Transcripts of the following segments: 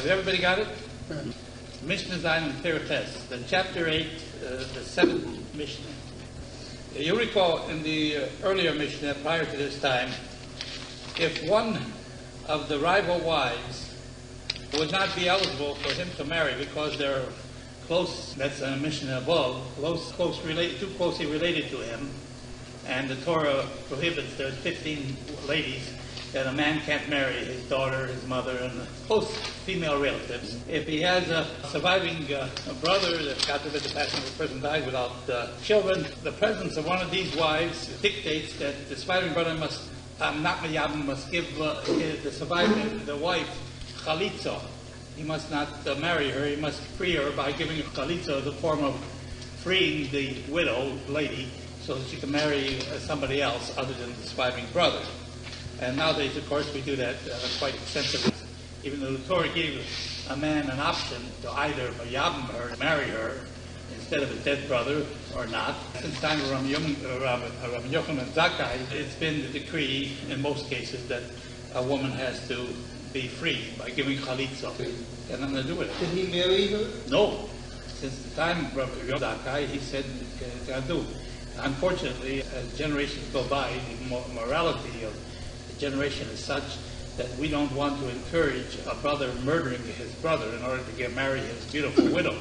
Have everybody got it? Mishnah Zayin and Perikhes, the chapter 8, the 7th Mishnah. You recall in the earlier Mishnah, prior to this time, if one of the rival wives would not be eligible for him to marry because they're close, that's a Mishnah above, too closely related to him, and the Torah prohibits, there's 15 ladies that a man can't marry, his daughter, his mother, and close female relatives. If he has a surviving brother, that God forbid the passing of the person dies without children, the presence of one of these wives dictates that the surviving brother must give the wife chalitza. He must not marry her, he must free her by giving her chalitza, the form of freeing the widow lady, so that she can marry somebody else other than the surviving brother. And nowadays, of course, we do that quite extensively. Even though the Torah gave a man an option to either yabam her, marry her, instead of a dead brother, or not. Since the time of Rabbi Yochanan and Zakkai, it's been the decree, in most cases, that a woman has to be free by giving chalitza. And nothing to do with it. Did he marry her? No. Since the time of Rabbi Yochanan and Zakkai, he said, do. Unfortunately, as generations go by, the morality of generation is such that we don't want to encourage a brother murdering his brother in order to marry his beautiful widow.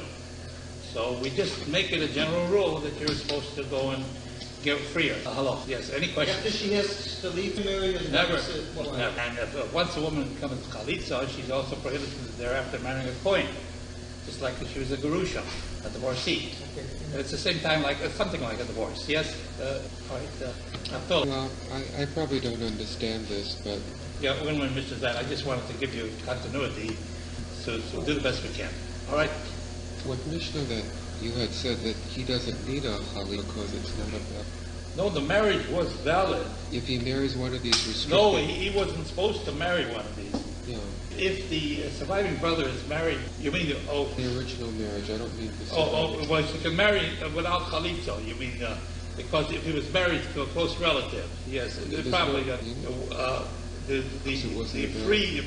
So we just make it a general rule that you're supposed to go and give free her. Hello. Yes, any questions? After she has to leave to marry his Never. Never. Never. And if once a woman becomes chalitza, she's also prohibited thereafter marrying a kohen, just like if she was a gerusha, a divorcee. Okay. It's the same time like something like a divorce. Yes? All right. Well, I probably don't understand this, but... Yeah, we're going to learn Mishnah Zayin. I just wanted to give you continuity, so do the best we can. All right? What Mishnah that you had said that he doesn't need a chalitza because it's not a... No, the marriage was valid. If he marries one of these restricted... No, he wasn't supposed to marry one of these. Yeah. If the surviving brother is married, you mean the original marriage, I don't mean this. Well, she can marry without chalitza, you mean... because if he was married to a close relative, yes, probably the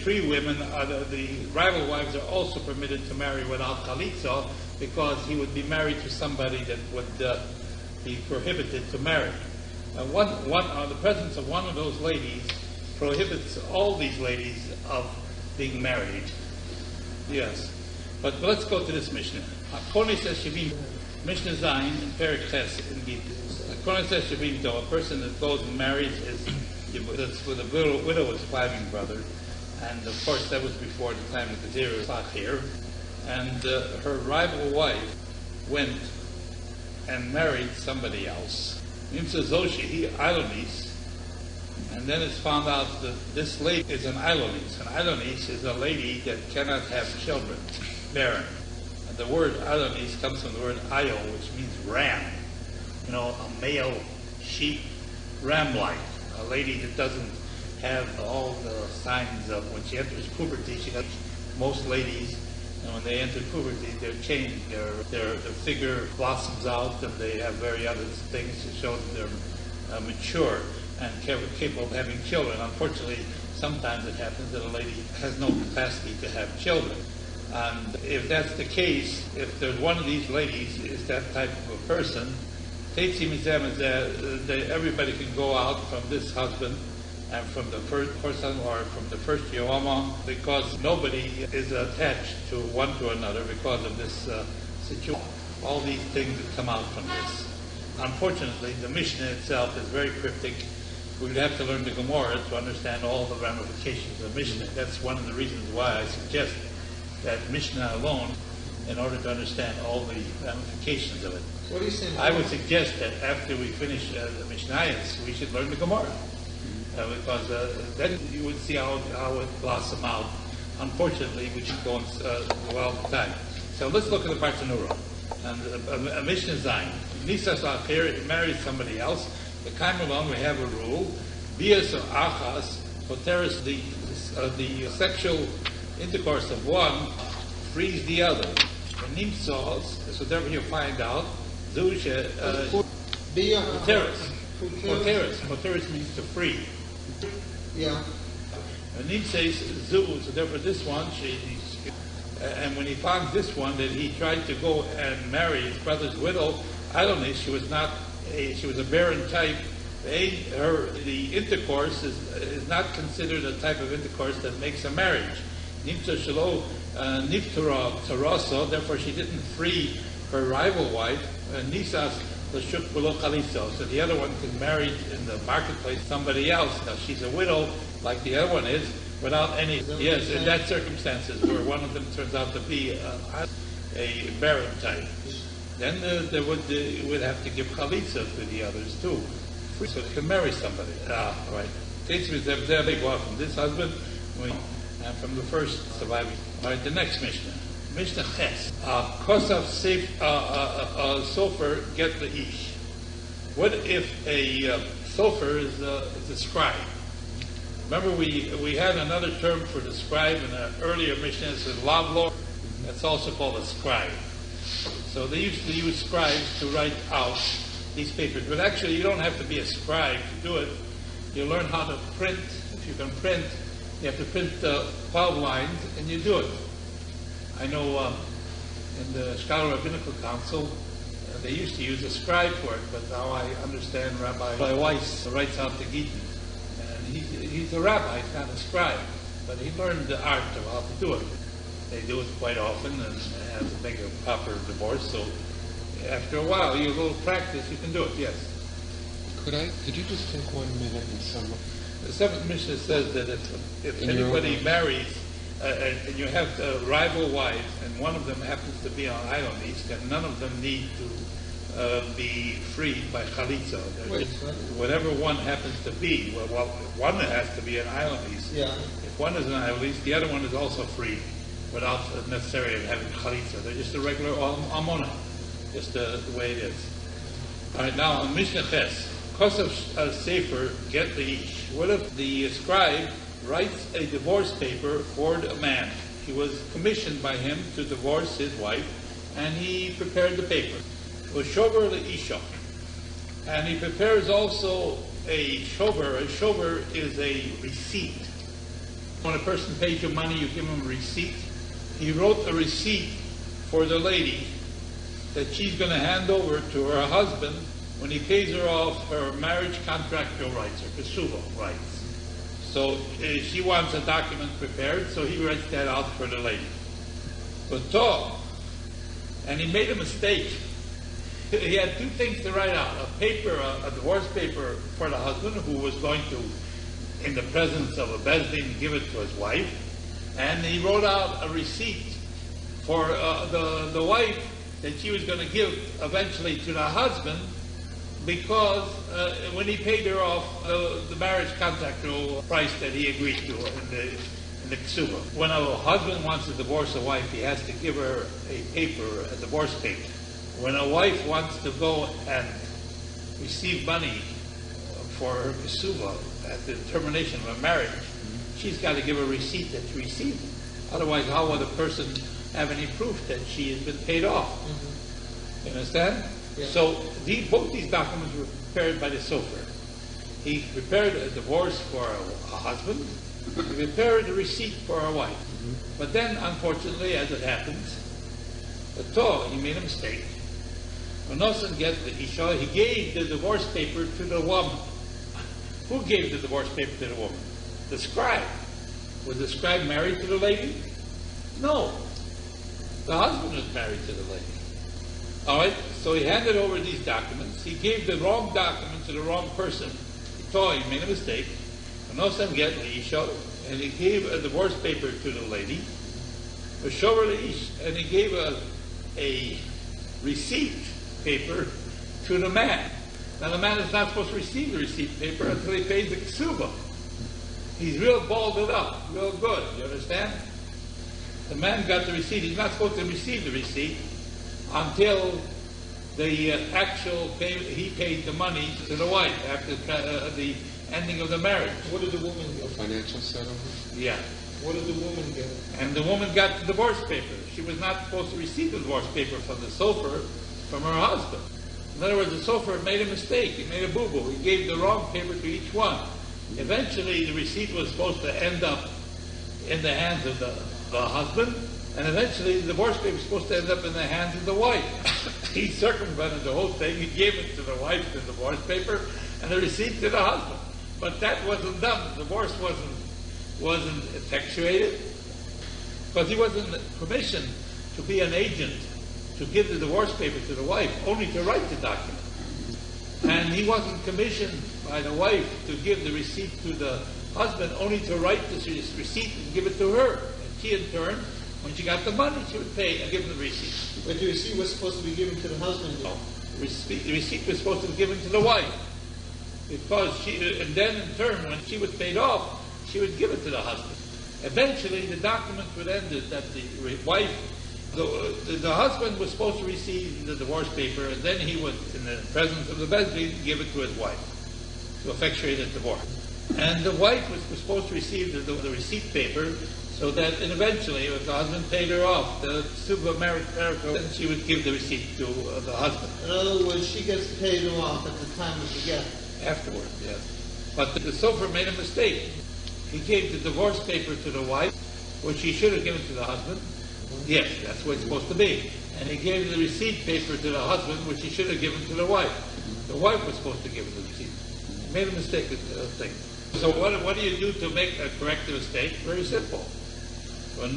free women, the rival wives are also permitted to marry without chalitza because he would be married to somebody that would be prohibited to marry. The presence of one of those ladies prohibits all these ladies of being married. Yes, but let's go to this Mishnah. Kone says Shavim, Mishnah Zayin and Perikhes in Gita. Kone says Shavim, a person that goes and marries that's with a widow with surviving brother, and of course that was before the time of the Gezerah Sachir, and her rival wife went and married somebody else. Nimsa Zoshi, he Ilonis, and then it's found out that this lady is an Ilonis. An Ilonis is a lady that cannot have children, barren. And the word Ilonis comes from the word Ayo, which means ram. You know, a male sheep, ram-like. A lady that doesn't have all the signs of when she enters puberty. Most ladies, and when they enter puberty, they're changed. Their figure blossoms out, and they have very other things to show that they're mature and capable of having children. Unfortunately, sometimes it happens that a lady has no capacity to have children. And if that's the case, if there's one of these ladies is that type of a person, everybody can go out from this husband and from the first person or from the first Yomama, because nobody is attached to one to another because of this situation. All these things that come out from this. Unfortunately, the Mishnah itself is very cryptic. We'd have to learn the Gemara to understand all the ramifications of the Mishnah. That's one of the reasons why I suggest that Mishnah alone, in order to understand all the ramifications of it. What are you saying? I would suggest that after we finish the Mishnayos, we should learn the Gemara. Because then you would see how it blossom out. Unfortunately, we should go on all the time. So let's look at the Bartanura. And a Mishnah Zayin. Nisas Achir marries somebody else. The Kaimalon, we have a rule. Bias or Achas, Poteris, the sexual intercourse of one frees the other. And Nimsos, so therefore you find out, Zusha, Poteris means to free. Yeah. And Nim says Zu, so therefore this one, And when he found this one, that he tried to go and marry his brother's widow, Ilonis, she was a barren type. The intercourse is not considered a type of intercourse that makes a marriage. Nimta shelo niftara taraso, therefore she didn't free her rival wife. Nisas l'shuk below chaliso, so the other one can marry in the marketplace somebody else. Now she's a widow, like the other one is, without any. Yes, in that circumstances where one of them turns out to be a barren type, then they would have to give chalitza to the others too, so they can marry somebody. Right. From this husband, and from the first surviving. All right, the next Mishnah. Mishnah Ches. Kosav Seif Sofer get the ish. What if a sofer is a scribe? Remember, we had another term for the scribe in an earlier Mishnah. It says lavlor. That's also called a scribe. So they used to use scribes to write out these papers. But actually, you don't have to be a scribe to do it. You learn how to print. If you can print, you have to print 12 lines, and you do it. I know in the Scholar Rabbinical Council, they used to use a scribe for it, but now I understand Rabbi Weiss writes out the Gittin. And he's a rabbi, he's not a scribe, but he learned the art of how to do it. They do it quite often and have to make a proper divorce, so after a while, you a little practice, you can do it, yes. Could you just take 1 minute and sum up? The seventh Mishnah says that if anybody marries, and you have rival wives, and one of them happens to be on Ilonis, then none of them need to be freed by chalitza. Whatever one happens to be, well, one has to be an Ilonis. Yeah. If one is an Ilonis, the other one is also free, without necessarily having chalitza. They're just a regular almona, just the way it is. All right, now on Mishnah Ches, Kosav Sefer get the ish. What if the scribe writes a divorce paper for a man? He was commissioned by him to divorce his wife, and he prepared the paper. Shover le'isha. And he prepares also a shover. A shover is a receipt. When a person pays you money, you give him a receipt. He wrote a receipt for the lady that she's going to hand over to her husband when he pays her off her marriage contractual rights, her kesuva rights. So she wants a document prepared, so he writes that out for the lady. And he made a mistake. He had two things to write out: a divorce paper for the husband, who was going to, in the presence of a bezdin, give it to his wife, and he wrote out a receipt for the wife that she was going to give eventually to the husband, because when he paid her off the marriage contractual price that he agreed to in the ksuba. When a husband wants to divorce a wife, he has to give her a divorce paper. When a wife wants to go and receive money for her ksuba at the termination of a marriage, she's got to give a receipt that she received it. Otherwise, how would a person have any proof that she has been paid off? Mm-hmm. You understand? Yeah. So both these documents were prepared by the sofer. He prepared a divorce for a husband. He prepared a receipt for a wife. Mm-hmm. But then, unfortunately, as it happens, he made a mistake. When Nosan gets the Isha, he gave the divorce paper to the woman. Who gave the divorce paper to the woman? The scribe. Was the scribe married to the lady? No. The husband was married to the lady. All right, so he handed over these documents. He gave the wrong document to the wrong person. He made a mistake. And he gave a divorce paper to the lady. And he gave a receipt paper to the man. Now the man is not supposed to receive the receipt paper until he pays the ksuba. He's real balled up, real good. You understand? The man got the receipt. He's not supposed to receive the receipt until the actual he paid the money to the wife after the ending of the marriage. What did the woman get? A financial settlement? Yeah. What did the woman get? And the woman got the divorce paper. She was not supposed to receive the divorce paper from the sofer, from her husband. In other words, the sofer made a mistake. He made a boo-boo. He gave the wrong paper to each one. Eventually, the receipt was supposed to end up in the hands of the husband, And eventually the divorce paper was supposed to end up in the hands of the wife. He circumvented the whole thing. He gave it to the wife, the divorce paper, and the receipt to the husband. But that wasn't done. The divorce wasn't effectuated because he wasn't permissioned to be an agent to give the divorce paper to the wife, only to write the document. And he wasn't commissioned by the wife to give the receipt to the husband, only to write this receipt and give it to her. And she, in turn, when she got the money, she would pay and give him the receipt. But the receipt was supposed to be given to the husband. No, the receipt was supposed to be given to the wife, because and then in turn, when she was paid off, she would give it to the husband. Eventually, the document would end that the wife. The husband was supposed to receive the divorce paper, and then he would, in the presence of the Bezdin, give it to his wife to effectuate the divorce. And the wife was supposed to receive the receipt paper, so that eventually, if the husband paid her off, the marital, then she would give the receipt to the husband. In other words, she gets paid off at the time of the death. Afterwards, yes. But the sofer made a mistake. He gave the divorce paper to the wife, which he should have given to the husband. Yes, that's what it's supposed to be. And he gave the receipt paper to the husband, which he should have given to the wife. The wife was supposed to give him the receipt. He made a mistake with the thing. So what do you do to make a correct mistake? Very simple. So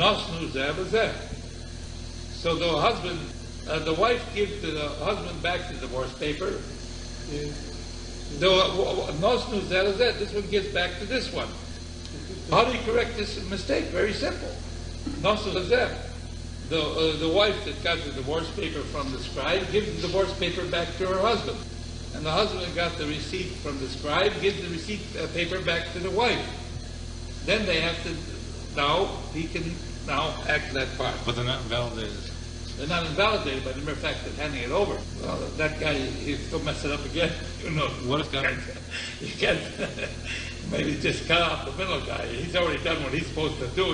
the husband, the wife gives to the husband back the divorce paper. This one gives back to this one. How do you correct this mistake? Very simple. The wife that got the divorce paper from the scribe gives the divorce paper back to her husband. And the husband that got the receipt from the scribe gives the receipt paper back to the wife. Then they have to, he can act that part. But they're not invalidated. They're not invalidated by the mere fact of handing it over. Well, that guy, he'll still mess it up again. Who knows? What if God... You can't maybe just cut off the middle guy. He's already done what he's supposed to do.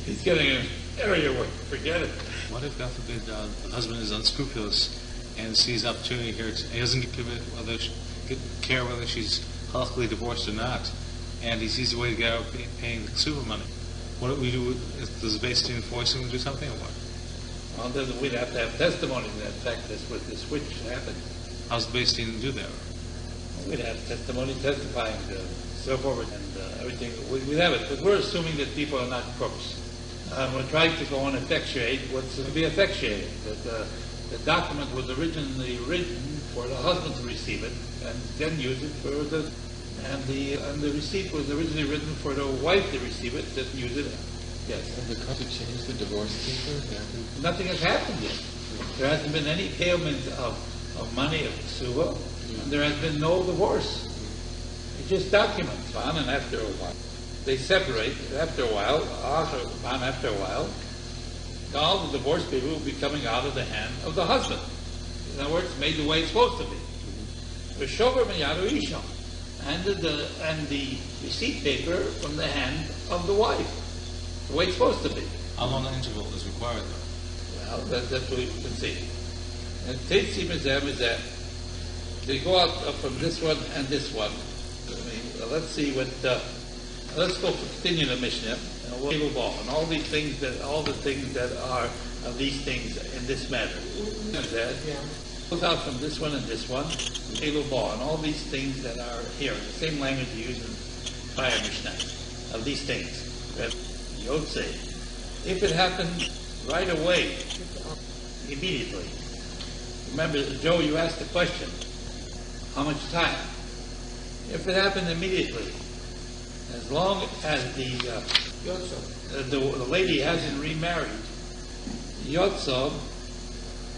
He's getting an area where forget it. What if, God forbid, the husband is unscrupulous and sees opportunity here, he doesn't give it care whether she's halakhically divorced or not, and he sees a way to get out paying the ksuba money? What do we do? Does the Beis Din force him to do something or what? Well, we'd have to have testimony to that fact with the switch happened. How's the Beis Din do that? We'd have testimony testifying to so forth and everything. We'd have it, but we're assuming that people are not crooks. We're trying to go and effectuate what's to be effectuated. That the document was originally written for the husband to receive it and then use it for the receipt was originally written for the wife to receive it, then use it. Yes. And because it changed the divorce paper, nothing has happened yet. There hasn't been any payment of money of ksuba, and there has been no divorce. It's just documents, on and after a while. They separate after a while, all the divorce paper will be coming out of the hand of the husband. In other words, made the way it's supposed to be. And the receipt paper from the hand of the wife. The way it's supposed to be. How long an interval is required, though? Well, that's what we can see. And Tetzim is that they go out from this one and this one. Let's see what. Let's go continue the Mishnah and we'll table ball and all the things that are of these things in this matter. That goes out from this one and this one. Table ball and all these things that are here, the same language used in prior Mishnah of these things. Yotze. If it happened right away, immediately. Remember, Joe, you asked the question, how much time? If it happened immediately, as long as the lady hasn't remarried, Yotze,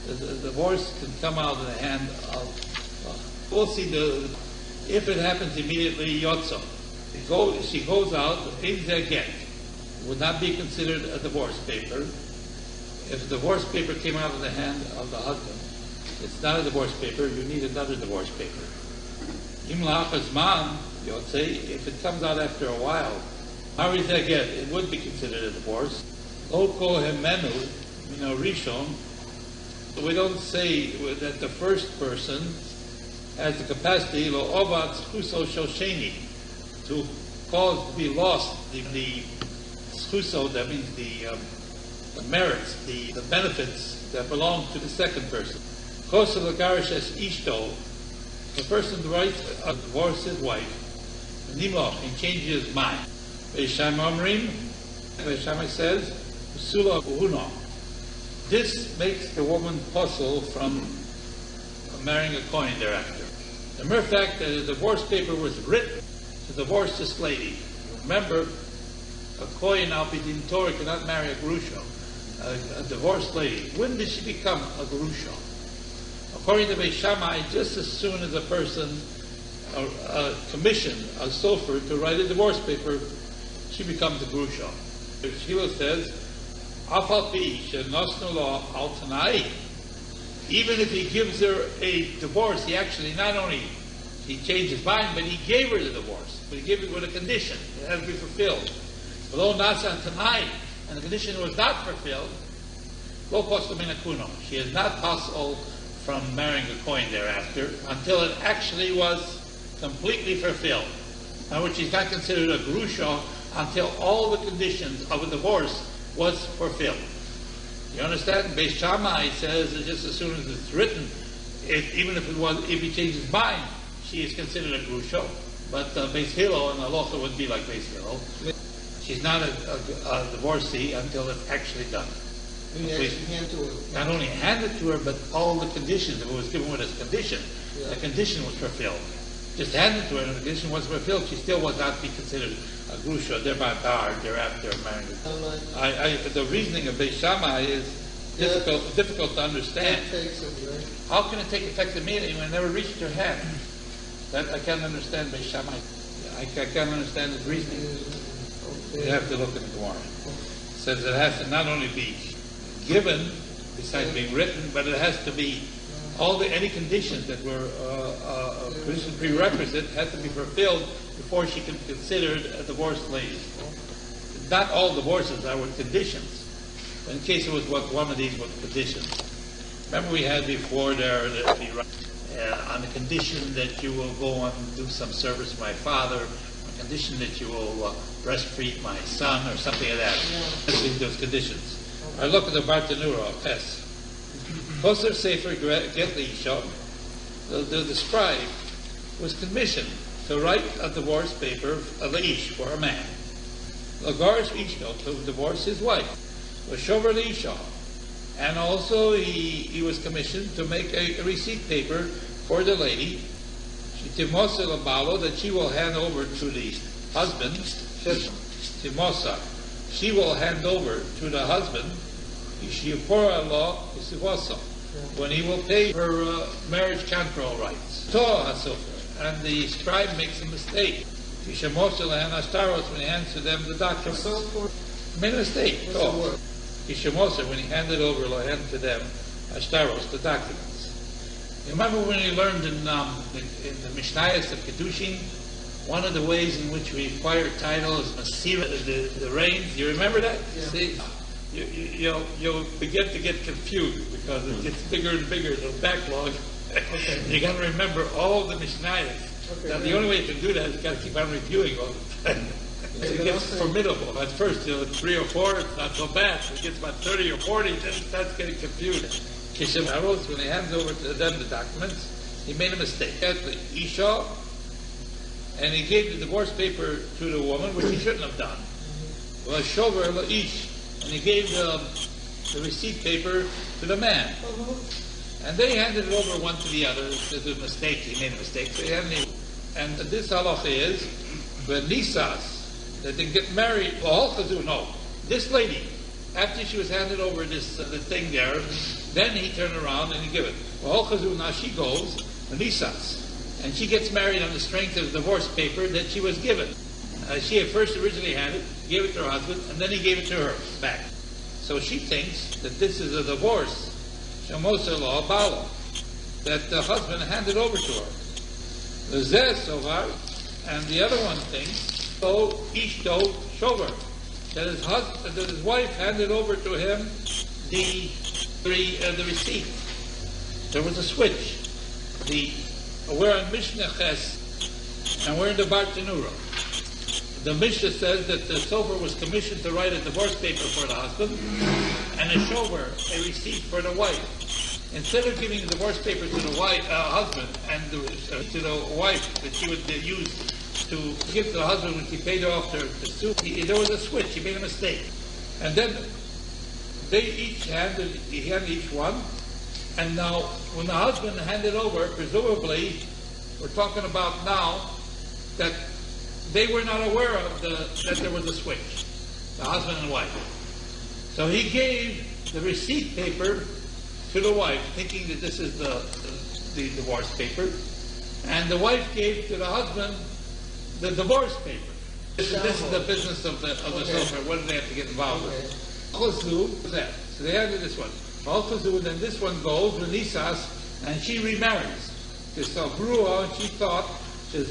the divorce can come out of the hand of, we'll see if it happens immediately, Yotze. She goes out, again, would not be considered a divorce paper. If the divorce paper came out of the hand of the husband, it's not a divorce paper, you need another divorce paper. If it comes out after a while, it would be considered a divorce. We don't say that the first person has the capacity to cause to be lost the schuso, that means the merits, the benefits that belong to the second person. Kosa l'garish es ishto, the person divorces his wife, Nimoch, and changes his mind. Beisham Omrim, Beisham says, Sula Uhuno. This makes the woman puzzle from marrying a coin thereafter. The mere fact that a divorce paper was written to divorce this lady. Remember, a kohen al pidin Torah cannot marry a grusha, a divorced lady. When did she become a grusha? According to Beis Shammai, just as soon as a person commissioned a sofer to write a divorce paper, she becomes a grusha. Shila says, Afal pi shenosnu lo al tanai. Even if he gives her a divorce, he actually not only he changed his mind, but he gave her the divorce. But he gave it with a condition. It has to be fulfilled. Below nasa tanai, and the condition was not fulfilled, lo postum in akuno. She is not possible from marrying a coin thereafter until it actually was completely fulfilled. In other words, she's not considered a grusha until all the conditions of a divorce was fulfilled. You understand? Beis Shammai says that just as soon as it's written, even if he changes his mind, she is considered a grusha. But Beis Hillel and Halacha would be like Beis Hillel. She's not a divorcee until it's actually done. Not only hand it to her, but all the conditions. If it was given with as condition, the condition was fulfilled. Just hand it to her, and the condition was fulfilled. She still would not be considered a grusha, thereby barred thereafter marrying. The reasoning of Beis Shammai is difficult to understand. How can it take effect immediately when it never reached her hand? That I can't understand Beis Shammai. I can't understand his reasoning. You have to look at the Gemara. It says it has to not only be given, besides being written, but it has to be any conditions that were prerequisite had to be fulfilled before she can be considered a divorced lady. Not all divorces are with conditions. In case it was one of these with conditions. Remember we had before there on the condition that you will go and do some service for my father, on the condition that you will breastfeed my son, or something like that. Those conditions. I look at the Bartanura, Pes. Koser Sefer Get Leisha, the scribe was commissioned to write a divorce paper, a leish, for a man. Lagarish Ishto, to divorce his wife. Vashover Leisha. And also he was commissioned to make a receipt paper for the lady. Timosa Labalo, that she will hand over to the husband. Timosa. She will hand over to the husband. When he will pay her marriage control rights. And the scribe makes a mistake. When he hands to them the documents. Made a mistake. When he handed over to them the documents. You remember when we learned in the Mishnah of Kedushin, one of the ways in which we acquire title is Masira, the reins. You remember that? Yeah. See? You'll begin to get confused because it gets bigger and bigger, the backlog. Okay. You got to remember all the Mishnayos. Okay, now, the only way you can do that is you got to keep on reviewing all the time. It gets formidable. At first, 3 or 4, it's not so bad. It gets about 30 or 40, then it starts getting confused. Kishem Haros, when he hands over to them the documents, he made a mistake. Actually, Isha, and he gave the divorce paper to the woman, which he shouldn't have done. Well, Shover Ish. And he gave the receipt paper to the man. And they handed it over one to the other. There's a mistake. He made a mistake. So and this halacha is, when Nisas, that they get married, no. This lady, after she was handed over the thing there, then he turned around and he gave it. Now she goes, Nisas, and she gets married on the strength of the divorce paper that she was given. She had first originally had it, gave it to her husband, and then he gave it to her back. So she thinks that this is a divorce, Shamosa law Bala, that the husband handed over to her. The Zeh Sovar, and the other one thinks, Ishto Shover, that his wife handed over to him the receipt. There was a switch. We're on Mishnah Ches, and we're in the Bartanura. The Mishnah says that the sofer was commissioned to write a divorce paper for the husband and a shover, a receipt for the wife. Instead of giving the divorce paper to the wife, husband and to the wife that she would use to give to the husband when she paid off the suit, there was a switch. He made a mistake. And then he handed each one. And now, when the husband handed over, presumably, we're talking about now, that they were not aware of that there was a switch, the husband and wife. So he gave the receipt paper to the wife, thinking that this is the divorce paper, and the wife gave to the husband the divorce paper. This is the business of the sofer. What do they have to get involved with? So they handed this one. And then this one goes with Nisas, and she remarries. So Brua, she thought that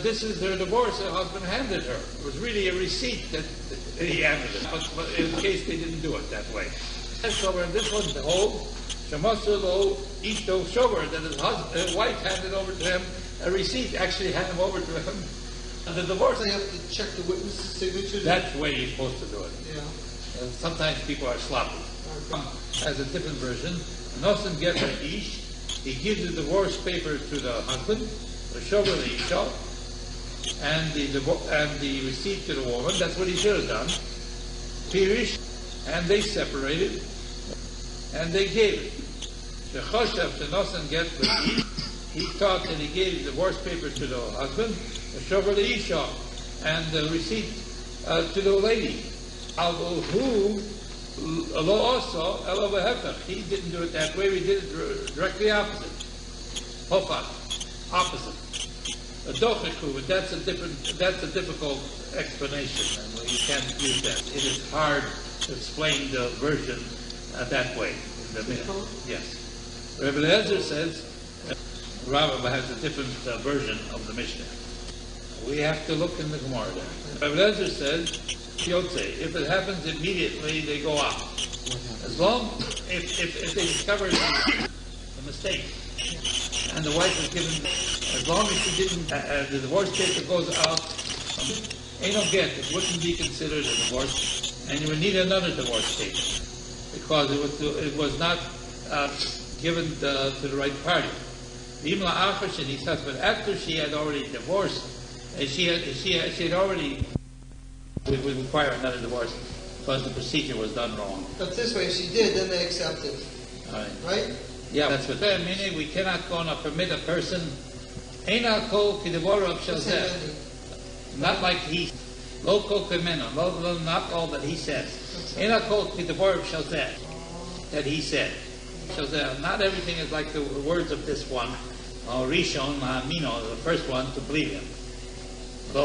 this is her divorce her husband handed her. It was really a receipt that he handed her. But in case they didn't do it that way. So in this one, behold, Shemasulo Ishto Shover, that his wife handed over to him a receipt, actually handed him over to him. And the divorce, They have to check the witness's signature. that's the way you're supposed to do it. Yeah. Sometimes people are sloppy. Has a different version. Nosen get ish. He gives the divorce paper to the husband, the shover the isha, and the receipt to the woman. That's what he should have done. Pirish, and they separated, and they gave it. The choshev to Nosen get ish. He thought that he gave the divorce paper to the husband, the shover the isha, and the receipt to the lady. Who also, he didn't do it that way. We did it directly opposite. Hofat, opposite. But that's a difficult explanation, and you can't use that. It is hard to explain the version that way. Yes. Rabbi Eliezer says, Rabbi has a different version of the Mishnah. We have to look in the Gemara there. Rabbi Eliezer says, if it happens immediately, they go out. As long if they discover the mistake, and the wife is given, as long as she didn't, the divorce paper goes out, ain't no get. It wouldn't be considered a divorce, and you would need another divorce paper because it was not given to the right party. But after she had already divorced, and she had already. We would require another divorce because the procedure was done wrong. But this way, if she did, then they accept it. Right? Yeah, that's what they're meaning. We cannot go and permit a person. Not like he. Not all that he says. That he said. Not everything is like the words of this one. Rishon, the first one, to believe him. To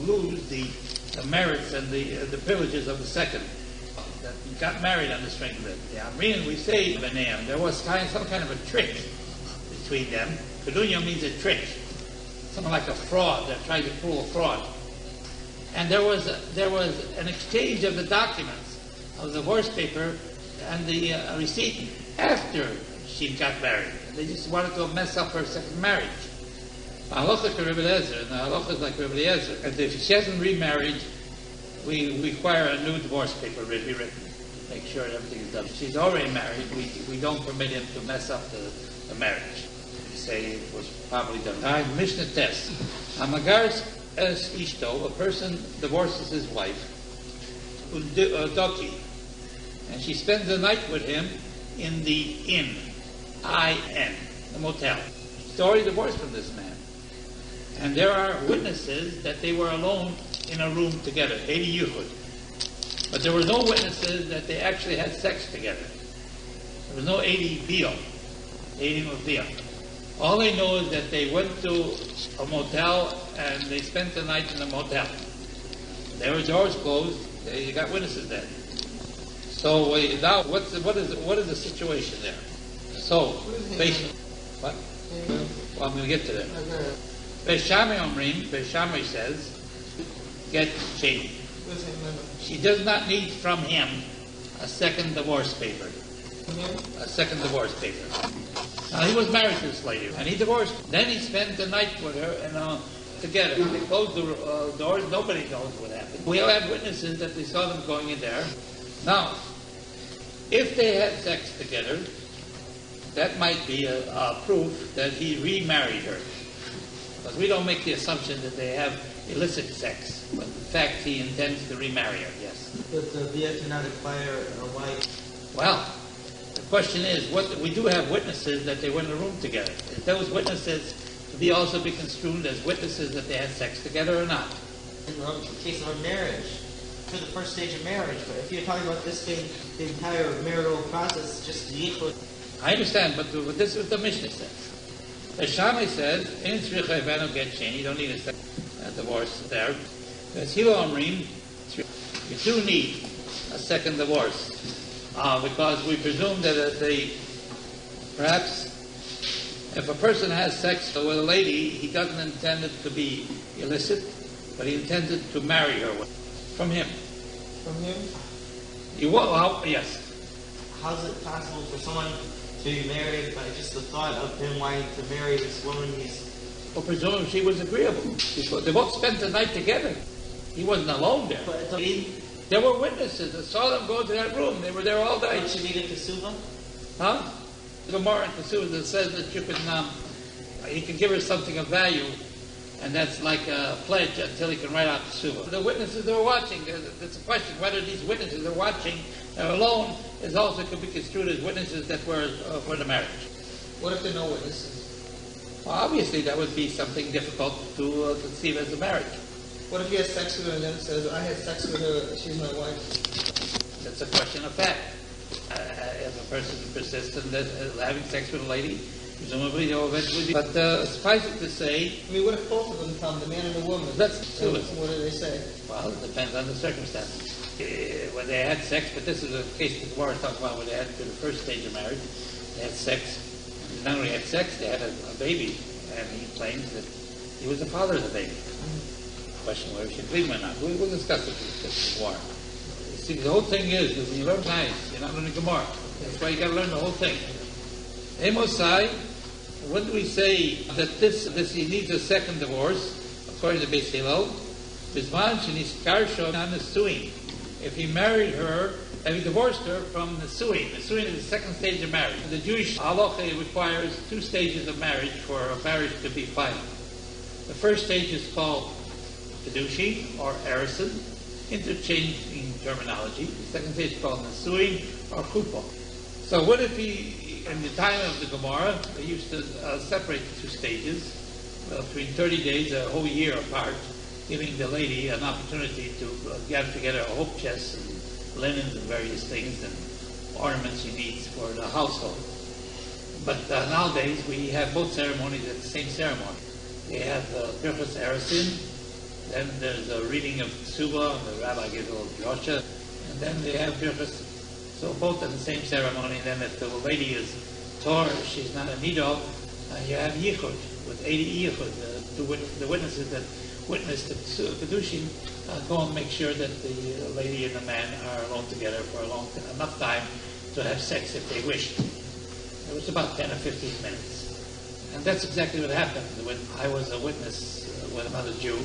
lose the merits and the privileges of the second. That he got married on the strength of it. Yeah, we say there was some kind of a trick between them. Kedunya means a trick. Something like a fraud. They're trying to pull a fraud. And there was an exchange of the documents of the divorce paper and the receipt after she got married. They just wanted to mess up her second marriage. Halacha to Rabbi Eliezer, and the halacha is like Rabbi Eliezer. And if she hasn't remarried, we require a new divorce paper to be written. Make sure everything is done. If she's already married, we don't permit him to mess up the marriage. We say it was probably done. Time Mishnah test. Amagaris es ishto, a person divorces his wife, doki, and she spends the night with him in the inn, I-N, the motel. She's already divorced from this man. And there are witnesses that they were alone in a room together, 80 yuchud. But there were no witnesses that they actually had sex together. There was no 80 bio, 80 bio. All they know is that they went to a motel and they spent the night in the motel. There were doors closed. You got witnesses there. So now, what is the situation there? So, what? Well, I'm going to get to that. Beishamai says, get changed. She does not need from him a second divorce paper. A second divorce paper. Now, he was married to this lady, and he divorced. Then he spent the night with her together. They closed the doors. Nobody knows what happened. We all have witnesses that they saw them going in there. Now, if they had sex together, that might be a proof that he remarried her. Because we don't make the assumption that they have illicit sex. But in fact, he intends to remarry her, yes. But the Bia cannot acquire a wife. Well, the question is, we do have witnesses that they were in a room together. Is those witnesses to be also be construed as witnesses that they had sex together or not? In the case of a marriage, for the first stage of marriage, but if you're talking about this being the entire marital process, just yichud. I understand, but this is what the Mishnah says. The Shammai says, "In tzricha ivanu get sheni." You don't need a divorce there. Because Hilo Omrim, you do need a second divorce, because we presume that perhaps if a person has sex with a lady, he doesn't intend it to be illicit, but he intended to marry her from him. From him? Yes. How's it possible for someone to be married by just the thought of him wanting to marry this woman? Well, presumably she was agreeable. They both spent the night together. He wasn't alone there. But There were witnesses that saw them go to that room. They were there all night. she needed Kesuva? Huh? The Gemara in Kesuva that says that you can, he can give her something of value, and that's like a pledge until he can write out Kesuva. The witnesses that were watching, there's a question whether these witnesses are watching alone is also could be construed as witnesses that were for the marriage. What if there are no witnesses? Well, obviously that would be something difficult to conceive as a marriage. What if he has sex with her and then says, I had sex with her, she's my wife? That's a question of fact. If a person persists in having sex with a lady, presumably they'll eventually be. But suffice it to say... I mean, what if both of them come, the man and the woman? That's what do they say? Well, it depends on the circumstances. When they had sex, but this is a case that Gemara talks about when they had to the first stage of marriage, they had sex. Not only had sex, they had a baby, and he claims that he was the father of the baby. Question whether we should believe him or not. We'll discuss it with Gemara. See, the whole thing is that when you learn science, you're not learning Gemara. That's why you got to learn the whole thing. Emosai, when do we say that this he needs a second divorce, according to Beis Hillel? Bisman sheniskarsho nanesuin. If he married her, and he divorced her from Nesuin. Nesuin is the second stage of marriage. The Jewish halacha requires 2 stages of marriage for a marriage to be final. The first stage is called Kedushin or Erison, interchanging terminology. The second stage is called Nesuin or Chuppah. So what if he, in the time of the Gemara, they used to separate the 2 stages, between 30 days, a whole year apart, giving the lady an opportunity to gather together a hope chest and linens and various things and ornaments she needs for the household. But nowadays we have both ceremonies at the same ceremony. They have Birchas Eresin, then there's a reading of Tsuba, and the rabbi gives a little drosha, and then they have Birchas. So both at the same ceremony. And then if the lady is Tor, she's not a Nido, you have Yichud with 80 Yichud. The witnesses that witness the Kedushin go and make sure that the lady and the man are alone together for enough time to have sex if they wish. It was about 10 or 15 minutes. And that's exactly what happened when I was a witness with another Jew.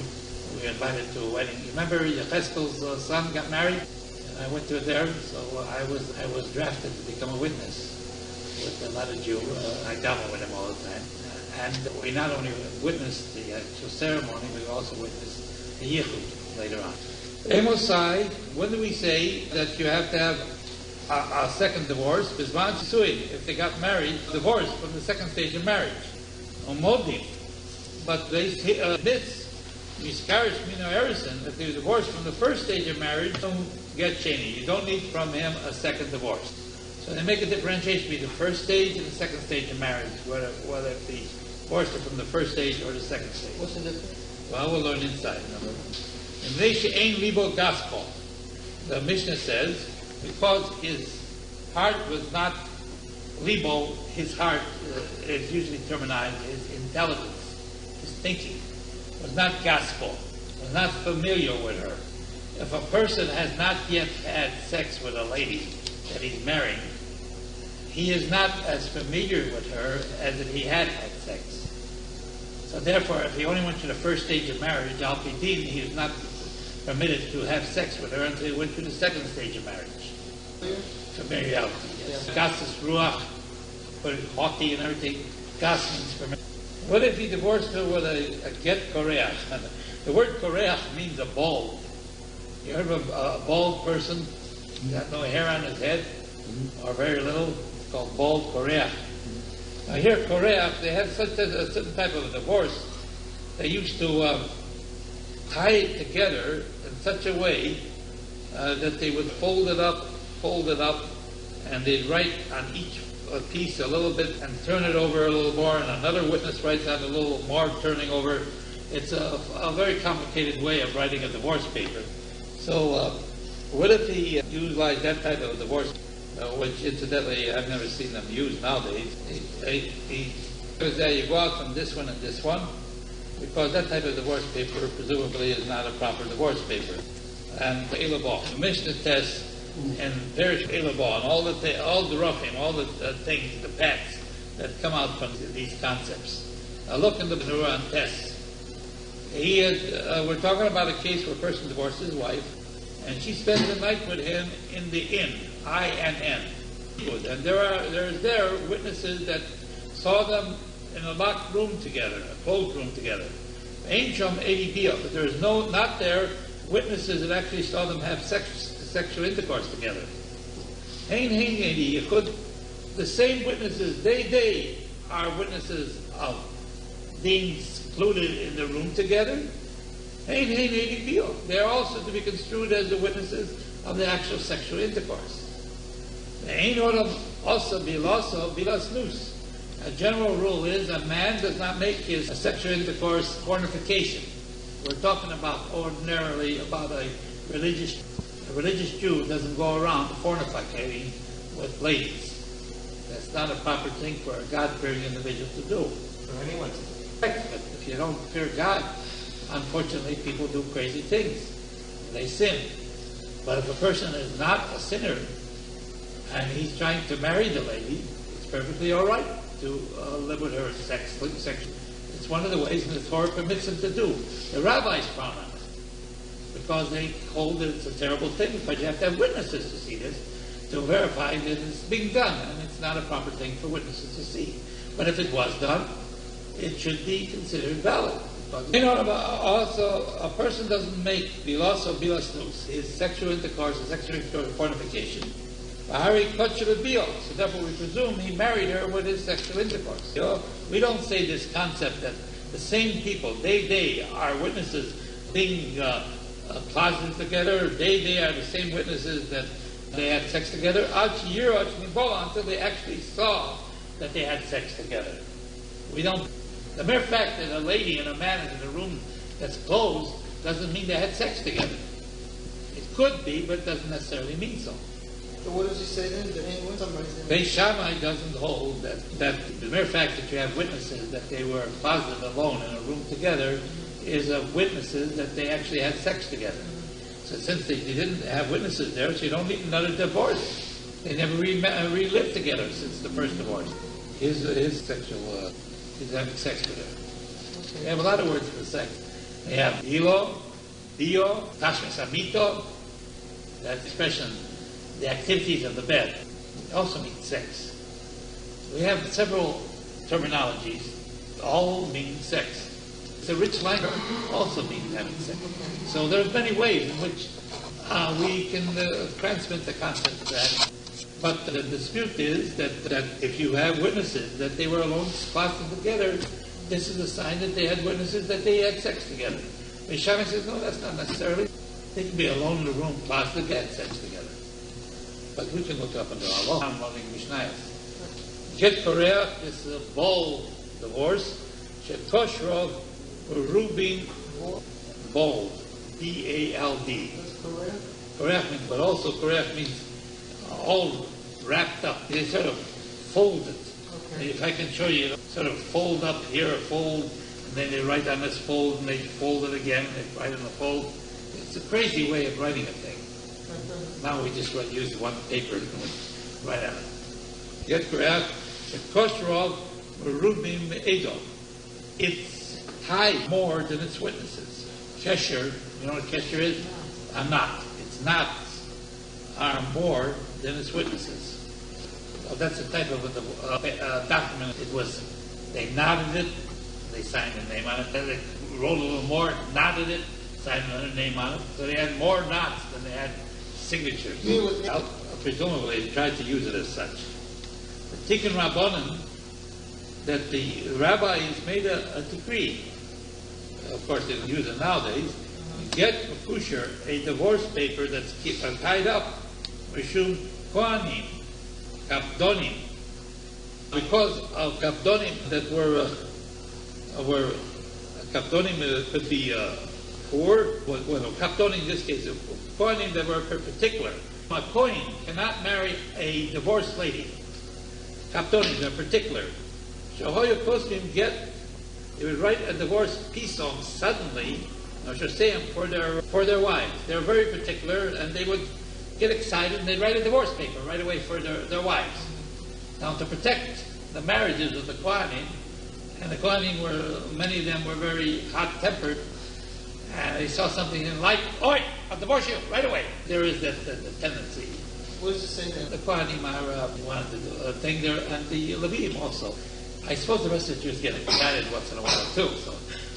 We were invited to a wedding. You remember Yecheskel's son got married? And I went to there, so I was drafted to become a witness with another Jew. I daven with him all the time. And we not only witnessed the actual ceremony, we also witnessed the yichud later on. Emosai, when do we say that you have to have a second divorce? Bisman Shisuin, if they got married, divorced from the second stage of marriage. Omodim. But they admits, Miskarish Mino Erison, that they were divorced from the first stage of marriage, don't get sheni. You don't need from him a second divorce. So they make a differentiation between the first stage and the second stage of marriage, whether it be divorced from the first stage or the second stage. What's the difference? Well, we'll learn inside. In Neshe Ein Libo Gaspol, the Mishnah says, because his heart was not Libo, his heart is usually terminized, his intelligence, his thinking, was not Gaspol, was not familiar with her. If a person has not yet had sex with a lady that he's marrying, he is not as familiar with her as if he had had sex. So therefore, if he only went to the first stage of marriage, Al Pidin, he was not permitted to have sex with her until he went to the second stage of marriage. Familiarity, yes. Gasas ruach, but haughty and everything. Gas means permitted. What if he divorced her with a get koreach? The word koreach means a bald. You heard of a bald person? Got no hair on his head, or very little. It's called bald koreach. Now here, koreach, they had a certain type of a divorce. They used to tie it together in such a way that they would fold it up, and they'd write on each piece a little bit and turn it over a little more, and another witness writes on a little more, turning over. It's a very complicated way of writing a divorce paper. So what if he utilized that type of divorce, which incidentally I've never seen them use nowadays. He says that you go out from this one and this one, because that type of divorce paper presumably is not a proper divorce paper. And the Mishnah test and Perish Elabah, and all the roughing, all the things, the paths that come out from these concepts. Now look in the Quran tests. We're talking about a case where a person divorced his wife, and she spends the night with him in the inn, I-N-N. And there are witnesses that saw them in a locked room together, a closed room together. Ain't Shom Eidi, but there is not there witnesses that actually saw them have sexual intercourse together. The same witnesses, they are witnesses of being secluded in the room together. They are also to be construed as the witnesses of the actual sexual intercourse. A general rule is a man does not make his sexual intercourse fornication. We're talking about ordinarily about a religious Jew doesn't go around fornicating with ladies. That's not a proper thing for a God-fearing individual to do. For anyone to do. If you don't fear God, unfortunately people do crazy things. They sin. But if a person is not a sinner and he's trying to marry the lady, it's perfectly all right to live with her sexually. It's one of the ways that the Torah permits him to do. The rabbis frown on it because they hold that it's a terrible thing, but you have to have witnesses to see this to verify that it's being done, and it's not a proper thing for witnesses to see. But if it was done, it should be considered valid. Also, a person doesn't make bilas or bilas nus, his sexual intercourse, his sexual fornication. So therefore we presume he married her with his sexual intercourse. We don't say this concept that the same people, they are witnesses being closeted together, they are the same witnesses that they had sex together, until they actually saw that they had sex together. We don't. The mere fact that a lady and a man is in a room that's closed doesn't mean they had sex together. It could be, but it doesn't necessarily mean so. So what does he say then? Beis Shammai doesn't hold that the mere fact that you have witnesses that they were closeted alone in a room together is witnesses that they actually had sex together. So since they didn't have witnesses there, so you don't need another divorce. They never relived together since the first divorce. His sexual, he's having sex with her. Okay. They have a lot of words for sex. They have ilo, dio, tashmas amito. That expression, the activities of the bed, also means sex. We have several terminologies, all mean sex. The rich language also means having sex. So there's many ways in which we can transmit the concept of that. But the dispute is that if you have witnesses that they were alone, closeted together, this is a sign that they had witnesses that they had sex together. Beis Shammai says, no, that's not necessarily. They can be alone in the room, closeted, had sex together. But we can look up into Allah. I'm running Mishnah. Get Korea, this is a bold divorce. Shetoshrov Rubin bold. B-A-L-D. Korea means, but also Korea means all wrapped up. They sort of folded. Okay. If I can show you, sort of fold up here, a fold, and then they write on this fold, and they fold it again, and they write on the fold. It's a crazy way of writing a thing. Now we just use one paper and write on it. Get Korea, Koshrov Rubim Edom. It's tied more than its witnesses. Kesher, you know what Kesher is? A knot. Its knots are more than its witnesses. So that's the type of document it was. They knotted it, they signed a name on it, then they rolled a little more, knotted it, signed another name on it. So they had more knots than they had signatures. Presumably they tried to use it as such. The Tikkun Rabbanan, that the rabbis made a decree, of course they don't use it nowadays, get a kusher, a divorce paper that's tied up, Mishum Kohanim, Kapdonim, because of Kapdonim that were Kapdonim could be poor, well, Kapdonim in this case, Kohanim that were particular. A Kohen cannot marry a divorced lady. Kapdonim, they're particular. Shahoya Kosvim they would write a divorce pisum suddenly, for their wives. They're very particular, and they would get excited, and they'd write a divorce paper right away for their wives. Now, to protect the marriages of the Kohanim, and the Kohanim many of them were very hot-tempered, and they saw something they didn't like, oi, I'll divorce you right away. There is that tendency. What does it say there? The Kohanim wanted to do a thing there, and the Levim also. I suppose the rest of the Jews get excited once in a while too, so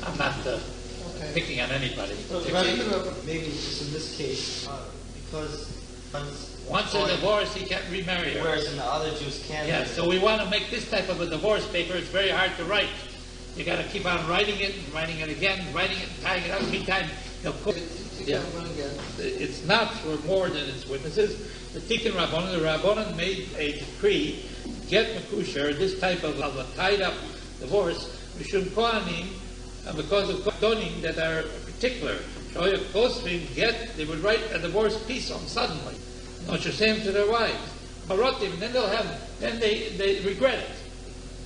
I'm not picking on anybody. Maybe just in this case, because once they're divorced, he can't remarry her. Whereas in the other Jews can. Yeah, so we want to make this type of a divorce paper. It's very hard to write. You got to keep on writing it, and writing it again, writing it, tying it up. Meantime, he'll put it's not for more than its witnesses. The Tikkun Rabbanan, the Rabbanan made a decree, get Mekusher, this type of a tied-up divorce, Mishum Kohanim, because of Kohanim that are particular. Shoya Kosvim they would write a divorce pisum suddenly. Not just saying to their wives. Barotim, and then they regret it.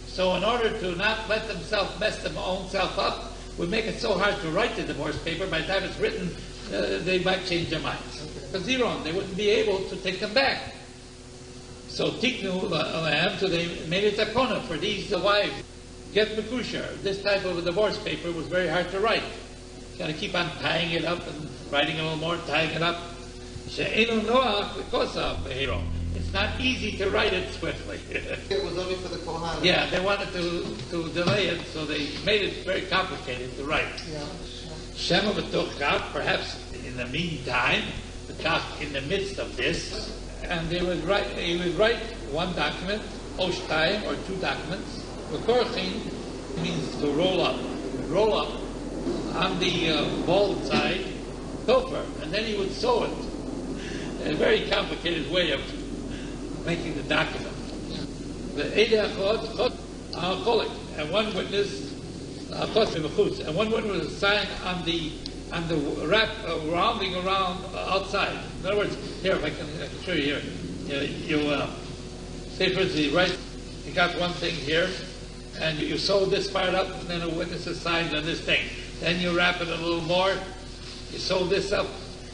So in order to not let themselves mess their own self up, we make it so hard to write the divorce paper, by the time it's written, they might change their minds. Because they wouldn't be able to take them back. So Tiknu Lahem, so they made it takona for these wives. Get Mekusher. This type of a divorce paper was very hard to write. You got to keep on tying it up and writing a little more, tying it up. It's not easy to write it swiftly. It was only for the Kohanim. Yeah, they wanted to delay it, so they made it very complicated to write. Shema v'tochkach, perhaps in the meantime, in the midst of this, and he would write one document, oshtayim, or two documents. V'korchin means to roll up on the bald side, topher, and then he would sew it. A very complicated way of making the document. The and one witness, and one witness was signed on the wrap rounding around outside. In other words, here if I can show you here. You say for instance, you got one thing here, and you sew this part up, and then a witness is signed on this thing. Then you wrap it a little more. You sew this up.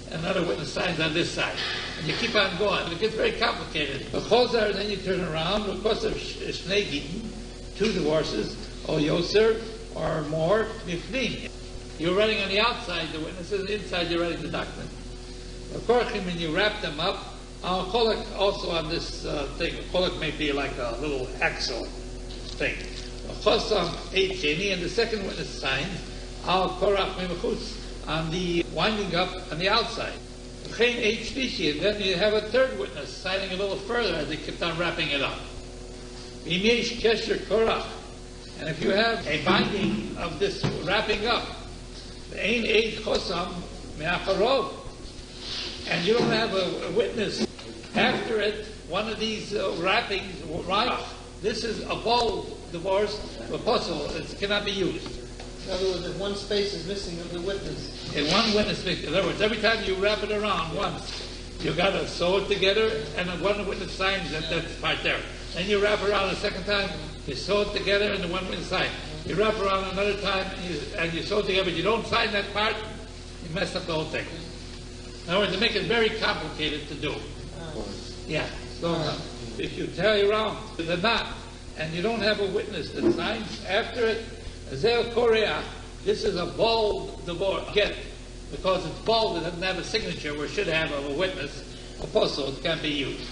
Another witness signs on this side. And you keep on going. It gets very complicated. Chozar, then you turn around. Because of Shnei Gittin, two divorces, or Yoser, or more, Mifnim. You're writing on the outside the witnesses, inside you're writing the document. Of course, when you wrap them up, Cholak also on this thing. Cholak may be like a little axle thing. Chosam Eicheni, and the second witness signs, Al Korach Memechutz, on the winding up on the outside. And then you have a third witness signing a little further as they kept on wrapping it up. And if you have a binding of this wrapping up, and you don't have a witness after it, one of these wrappings, this is a bold divorce, apostle, it cannot be used. In other words, if one space is missing of the witness. In one witness, in other words, every time you wrap it around once, you got to sew it together, and one witness signs that part there. Then you wrap around a second time, you sew it together, and the one witness signs. You wrap around another time, and you sew it together, but you don't sign that part, you mess up the whole thing. In other words, to make it very complicated to do. Yeah. So if you tie around the knot, and you don't have a witness that signs after it, Zeo Korea, This is a bold divorce. Again, because it's bold, it doesn't have a signature, where it should have a witness, apostle, it can't be used.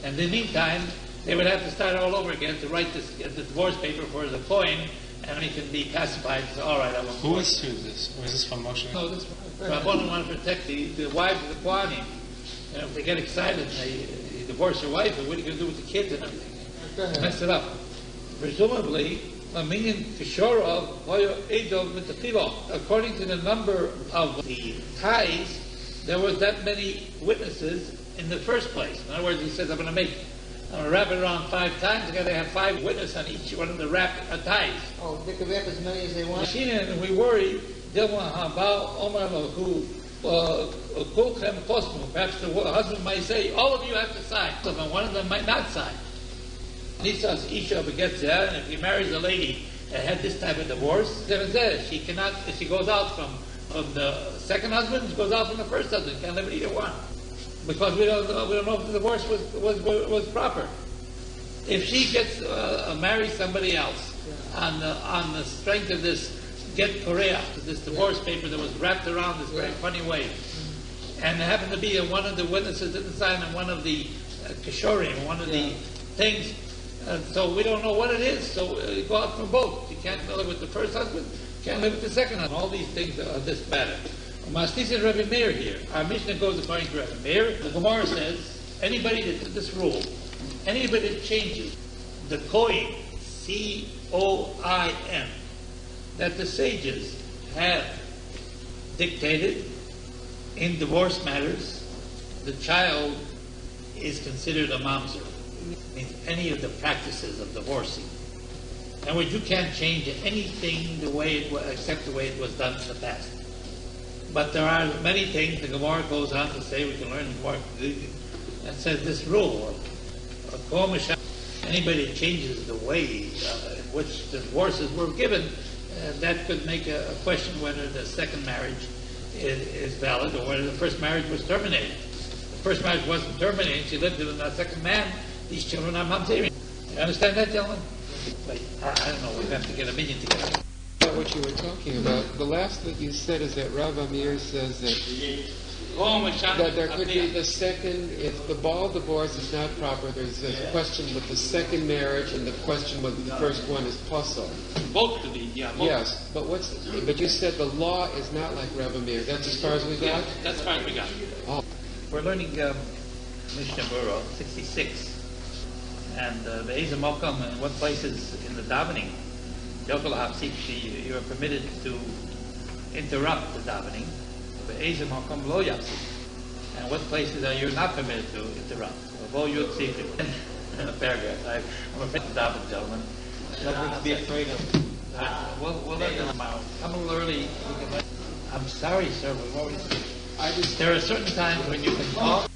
And in the meantime, they would have to start all over again to write this, the divorce paper for the coin, and it can be pacified. So, all right, I will. Who issued this? Or is this from Moshe? No, this Rabbanan want to protect the wives of the Kohanim. You know, if they get excited and they divorce their wife, what are you going to do with the kids and everything? Mess it up. Presumably, according to the number of the ties, there was that many witnesses in the first place. In other words, he says, I'm going to wrap it around 5 times. I've got to have 5 witnesses on each one of the ties. Oh, they could wrap as many as they want. And we worry, perhaps the husband might say, all of you have to sign, and one of them might not sign. Nisas Isha begets there, and if he marries a lady that had this type of divorce, she cannot, if she goes out from the second husband, she goes out from the first husband, can't live with either one. Because we don't know if the divorce was proper. If she gets marries somebody else on the strength of this get Korea, this divorce paper that was wrapped around this very funny way, and there happened to be one of the witnesses didn't sign on one of the kishorim, one of the things, so we don't know what it is. So go out from both. You can't live with the first husband, you can't live with the second husband. All these things are this matter. Mastis and Rabbi Meir here. Our Mishnah goes according to Rabbi Meir. The Gemara says, anybody that did this rule, anybody that changes the coin, C-O-I-N, that the sages have dictated in divorce matters, the child is considered a mamzer. Means any of the practices of divorcing. In other words, you can't change anything the way it was, except the way it was done in the past. But there are many things the Gemara goes on to say, we can learn more, and says this rule, anybody that changes the way in which the divorces were given, that could make a question whether the second marriage is valid or whether the first marriage was terminated. The first marriage wasn't terminated, she lived with a second man, these children are mamzerim. You understand that, gentlemen? Wait, I don't know, we have to get a million together. What you were talking about, the last that you said is that Rabbi Meir says that there could be the second, if the ball divorce is not proper, there's a question with the second marriage and the question whether the first one is possible. Both could be, yeah. Both. Yes, but you said the law is not like Rabbi Meir. That's as far as we got? Yeah, that's as far as we got. Oh. We're learning Mishnah Berurah 66. And the Be'ezim Mokam, in what places in the davening, you are permitted to interrupt the davening. Be'ezim Mokam lo yapsik. And what places are you not permitted to interrupt? Vo yutzik. In a paragraph. I'm afraid to daven, gentlemen. Nothing to be afraid of. We'll let them out. Come a little early. I'm sorry, sir. We've always... There are certain times when you can talk.